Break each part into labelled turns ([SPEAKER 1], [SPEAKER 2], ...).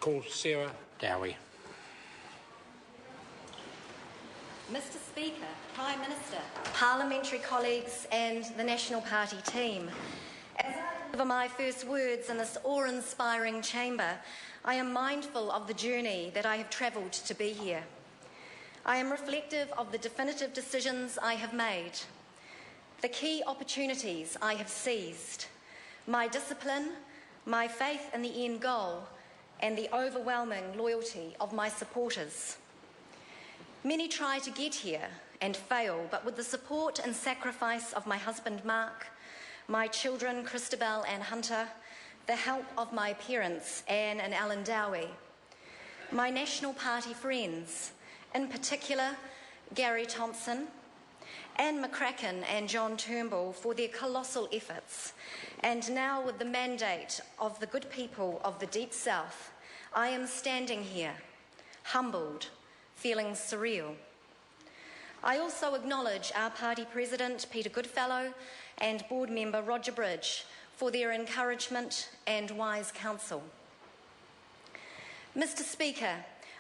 [SPEAKER 1] call Sarah Dowie.
[SPEAKER 2] Mr Speaker, Prime Minister, parliamentary colleagues and the National Party team, as I deliver my first words in this awe-inspiring chamber, I am mindful of the journey that I have travelled to be here. I am reflective of the definitive decisions I have made, the key opportunities I have seized, my discipline, my faith in the end goal, and the overwhelming loyalty of my supporters. Many try to get here and fail, but with the support and sacrifice of my husband Mark, my children Christabel and Hunter, the help of my parents Anne and Alan Dowie, my National Party friends, in particular Gary Thompson, Anne McCracken and John Turnbull for their colossal efforts, and now with the mandate of the good people of the Deep South, I am standing here, humbled, feeling surreal. I also acknowledge our party president, Peter Goodfellow, and board member Roger Bridge for their encouragement and wise counsel. Mr Speaker,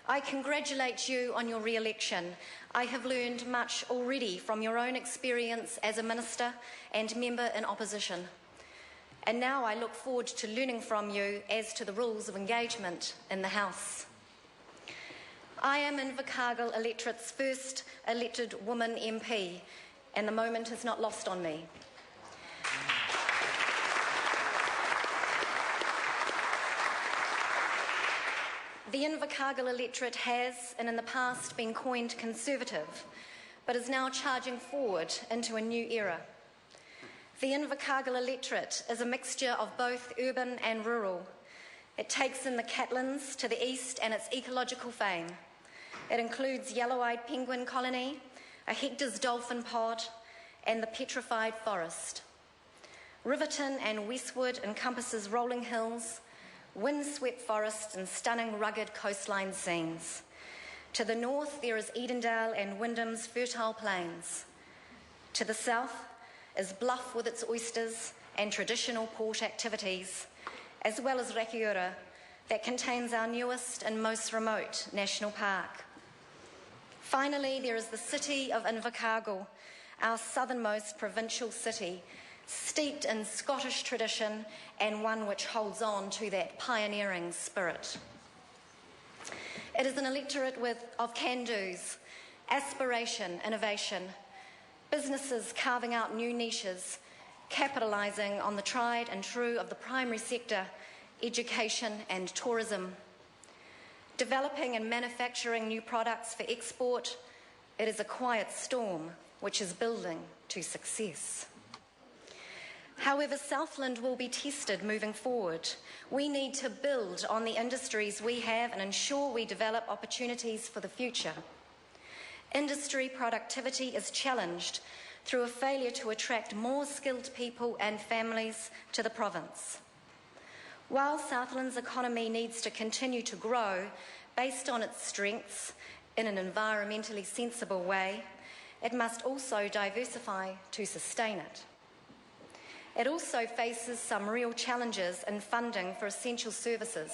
[SPEAKER 2] I congratulate you on your re-election. I have learned much already from your own experience as a minister and member in opposition. And now I look forward to learning from you as to the rules of engagement in the House. I am Invercargill electorate's first elected woman MP, and the moment is not lost on me. The Invercargill electorate has, and in the past, been coined conservative, but is now charging forward into a new era. The Invercargill electorate is a mixture of both urban and rural. It takes in the Catlins to the east and its ecological fame. It includes yellow-eyed penguin colony, a Hector's dolphin pod, and the petrified forest. Riverton and Westwood encompasses rolling hills, wind-swept forests and stunning rugged coastline scenes. To the north there is Edendale and Wyndham's fertile plains. To the south is Bluff with its oysters and traditional port activities, as well as Rakiura, that contains our newest and most remote national park. Finally, there is the city of Invercargill, our southernmost provincial city, steeped in Scottish tradition and one which holds on to that pioneering spirit. It is an electorate of can-dos, aspiration, innovation, businesses carving out new niches, capitalising on the tried and true of the primary sector, education and tourism. Developing and manufacturing new products for export, it is a quiet storm which is building to success. However, Southland will be tested moving forward. We need to build on the industries we have and ensure we develop opportunities for the future. Industry productivity is challenged through a failure to attract more skilled people and families to the province. While Southland's economy needs to continue to grow based on its strengths in an environmentally sensible way, it must also diversify to sustain it. It also faces some real challenges in funding for essential services,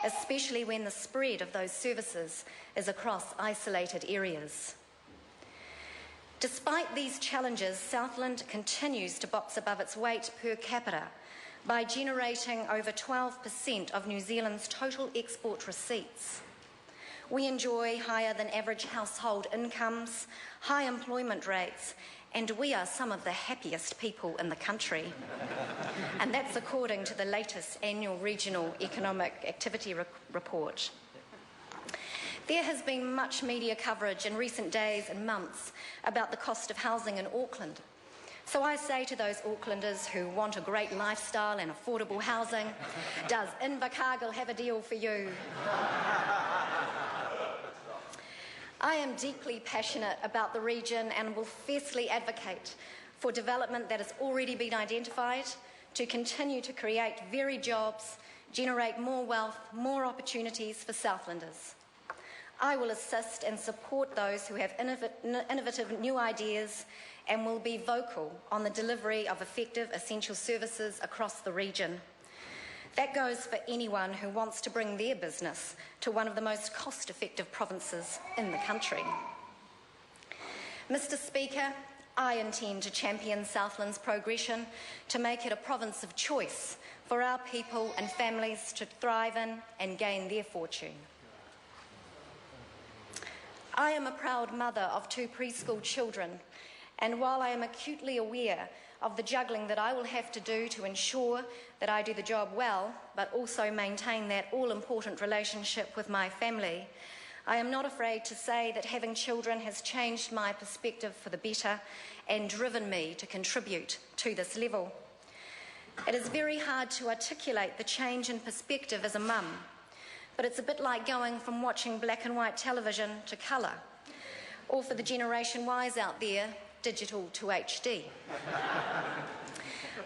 [SPEAKER 2] especially when the spread of those services is across isolated areas. Despite these challenges, Southland continues to box above its weight per capita by generating over 12% of New Zealand's total export receipts. We enjoy higher than average household incomes, high employment rates, and we are some of the happiest people in the country. And that's according to the latest annual Regional Economic Activity Report. There has been much media coverage in recent days and months about the cost of housing in Auckland. So I say to those Aucklanders who want a great lifestyle and affordable housing, does Invercargill have a deal for you? I am deeply passionate about the region and will fiercely advocate for development that has already been identified to continue to create varied jobs, generate more wealth, more opportunities for Southlanders. I will assist and support those who have innovative new ideas and will be vocal on the delivery of effective essential services across the region. That goes for anyone who wants to bring their business to one of the most cost-effective provinces in the country. Mr. Speaker, I intend to champion Southland's progression to make it a province of choice for our people and families to thrive in and gain their fortune. I am a proud mother of 2 preschool children, and while I am acutely aware of the juggling that I will have to do to ensure that I do the job well, but also maintain that all-important relationship with my family, I am not afraid to say that having children has changed my perspective for the better and driven me to contribute to this level. It is very hard to articulate the change in perspective as a mum, but it's a bit like going from watching black and white television to colour, or for the Generation Ys out there, digital to HD.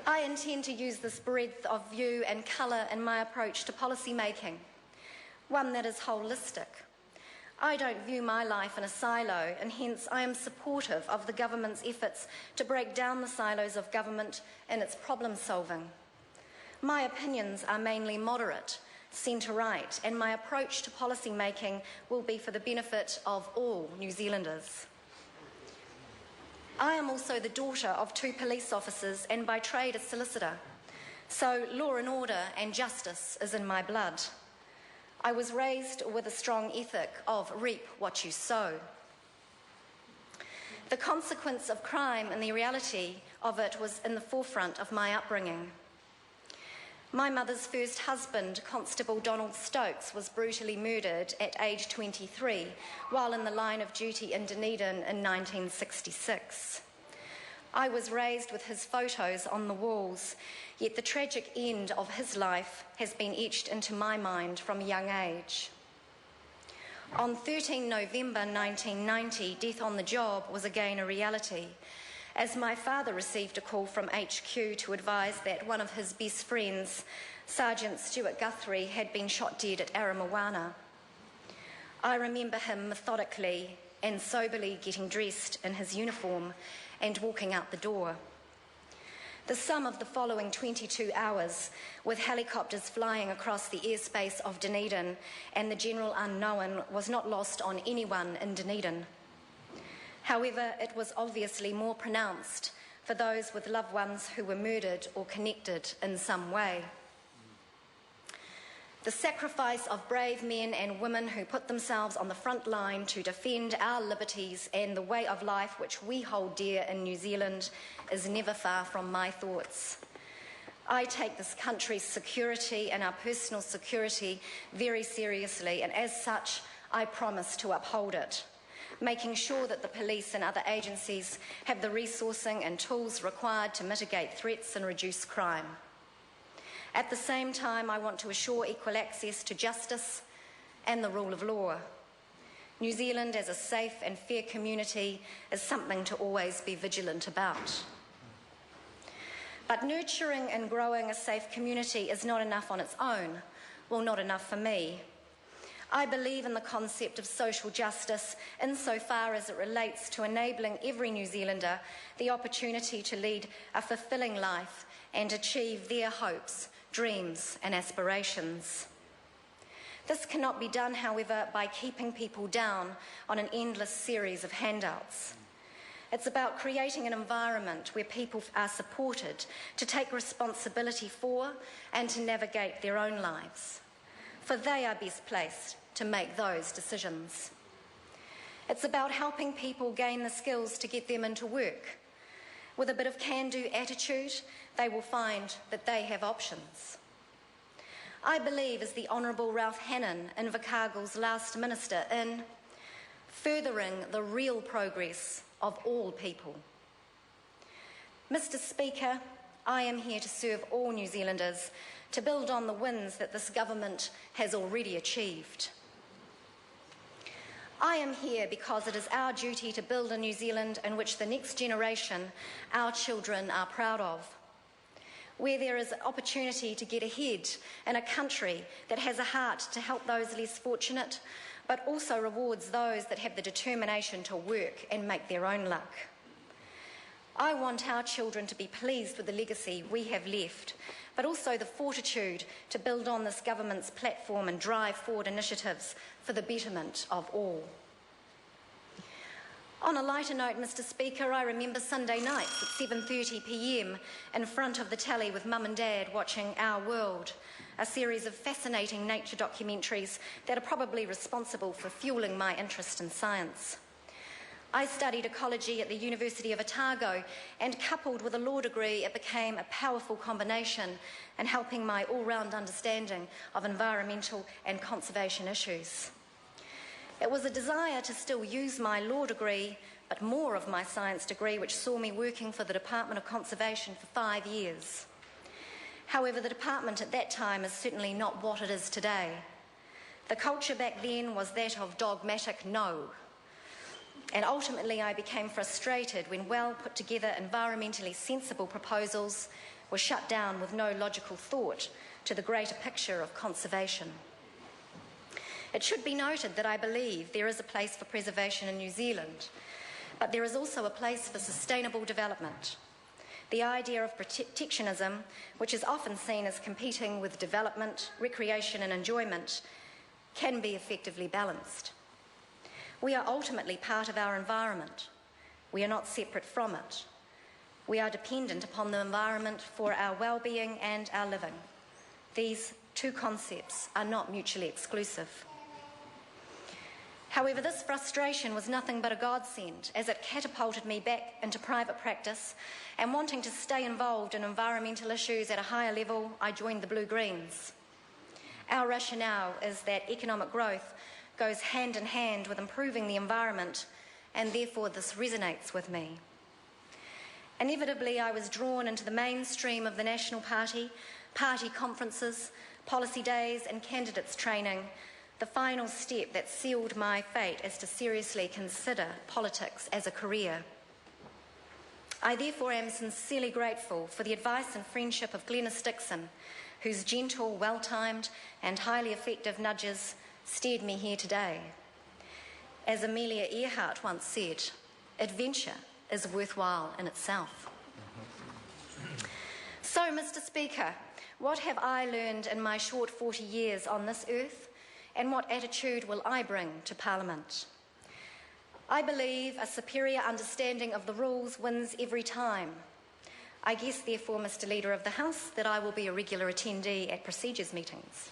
[SPEAKER 2] I intend to use this breadth of view and colour in my approach to policy making, one that is holistic. I don't view my life in a silo, and hence I am supportive of the government's efforts to break down the silos of government in its problem solving. My opinions are mainly moderate, centre-right, and my approach to policy making will be for the benefit of all New Zealanders. I am also the daughter of 2 police officers and by trade a solicitor, so law and order and justice is in my blood. I was raised with a strong ethic of reap what you sow. The consequence of crime and the reality of it was in the forefront of my upbringing. My mother's first husband, Constable Donald Stokes, was brutally murdered at age 23 while in the line of duty in Dunedin in 1966. I was raised with his photos on the walls, yet the tragic end of his life has been etched into my mind from a young age. On 13 November 1990, death on the job was again a reality, as my father received a call from HQ to advise that one of his best friends, Sergeant Stuart Guthrie, had been shot dead at Aramawana. I remember him methodically and soberly getting dressed in his uniform and walking out the door. The sum of the following 22 hours, with helicopters flying across the airspace of Dunedin and the general unknown, was not lost on anyone in Dunedin. However, it was obviously more pronounced for those with loved ones who were murdered or connected in some way. The sacrifice of brave men and women who put themselves on the front line to defend our liberties and the way of life which we hold dear in New Zealand is never far from my thoughts. I take this country's security and our personal security very seriously, and as such, I promise to uphold it, making sure that the police and other agencies have the resourcing and tools required to mitigate threats and reduce crime. At the same time, I want to assure equal access to justice and the rule of law. New Zealand as a safe and fair community is something to always be vigilant about. But nurturing and growing a safe community is not enough on its own. Well, not enough for me. I believe in the concept of social justice insofar as it relates to enabling every New Zealander the opportunity to lead a fulfilling life and achieve their hopes, dreams and aspirations. This cannot be done, however, by keeping people down on an endless series of handouts. It's about creating an environment where people are supported to take responsibility for and to navigate their own lives, for they are best placed to make those decisions. It's about helping people gain the skills to get them into work. With a bit of can-do attitude, they will find that they have options. I believe, as the Honourable Ralph Hannon, Invercargill's last minister, in furthering the real progress of all people. Mr. Speaker, I am here to serve all New Zealanders, to build on the wins that this government has already achieved. I am here because it is our duty to build a New Zealand in which the next generation, our children, are proud of, where there is opportunity to get ahead in a country that has a heart to help those less fortunate, but also rewards those that have the determination to work and make their own luck. I want our children to be pleased with the legacy we have left, but also the fortitude to build on this government's platform and drive forward initiatives for the betterment of all. On a lighter note, Mr. Speaker, I remember Sunday nights at 7:30 p.m. in front of the telly with Mum and Dad watching Our World, a series of fascinating nature documentaries that are probably responsible for fueling my interest in science. I studied ecology at the University of Otago, and coupled with a law degree, it became a powerful combination in helping my all-round understanding of environmental and conservation issues. It was a desire to still use my law degree, but more of my science degree, which saw me working for the Department of Conservation for 5 years. However, the department at that time is certainly not what it is today. The culture back then was that of dogmatic no. And ultimately I became frustrated when well put together environmentally sensible proposals were shut down with no logical thought to the greater picture of conservation. It should be noted that I believe there is a place for preservation in New Zealand, but there is also a place for sustainable development. The idea of protectionism, which is often seen as competing with development, recreation and enjoyment, can be effectively balanced. We are ultimately part of our environment. We are not separate from it. We are dependent upon the environment for our well-being and our living. These two concepts are not mutually exclusive. However, this frustration was nothing but a godsend, as it catapulted me back into private practice, and wanting to stay involved in environmental issues at a higher level, I joined the Blue Greens. Our rationale is that economic growth goes hand in hand with improving the environment, and therefore this resonates with me. Inevitably, I was drawn into the mainstream of the National Party, party conferences, policy days and candidates training, the final step that sealed my fate is to seriously consider politics as a career. I therefore am sincerely grateful for the advice and friendship of Glenys Dixon, whose gentle, well-timed and highly effective nudges steered me here today. As Amelia Earhart once said, adventure is worthwhile in itself. So, Mr. Speaker, what have I learned in my short 40 years on this earth, and what attitude will I bring to Parliament? I believe a superior understanding of the rules wins every time. I guess, therefore, Mr. Leader of the House, that I will be a regular attendee at procedures meetings.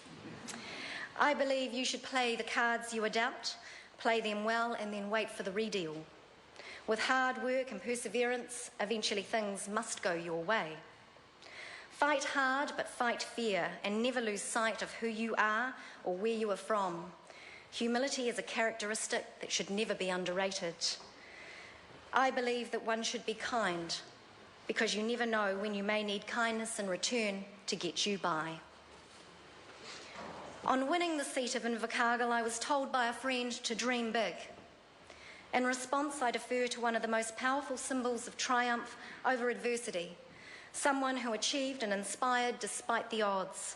[SPEAKER 2] I believe you should play the cards you are dealt, play them well, and then wait for the redeal. With hard work and perseverance, eventually things must go your way. Fight hard, but fight fair, and never lose sight of who you are or where you are from. Humility is a characteristic that should never be underrated. I believe that one should be kind, because you never know when you may need kindness in return to get you by. On winning the seat of Invercargill, I was told by a friend to dream big. In response, I defer to one of the most powerful symbols of triumph over adversity, someone who achieved and inspired despite the odds.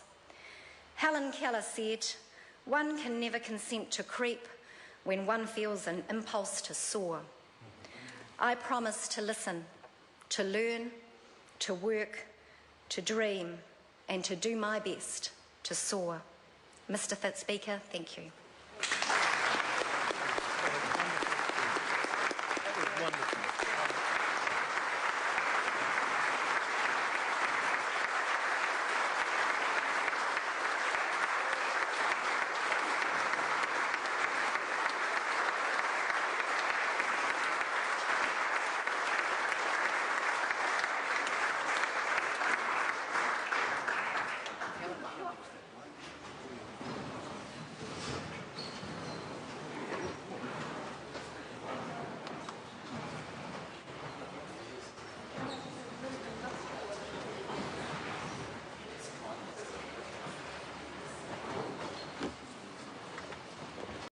[SPEAKER 2] Helen Keller said, "One can never consent to creep when one feels an impulse to soar." I promise to listen, to learn, to work, to dream, and to do my best to soar. Mr. Speaker, thank you.
[SPEAKER 1] That was wonderful.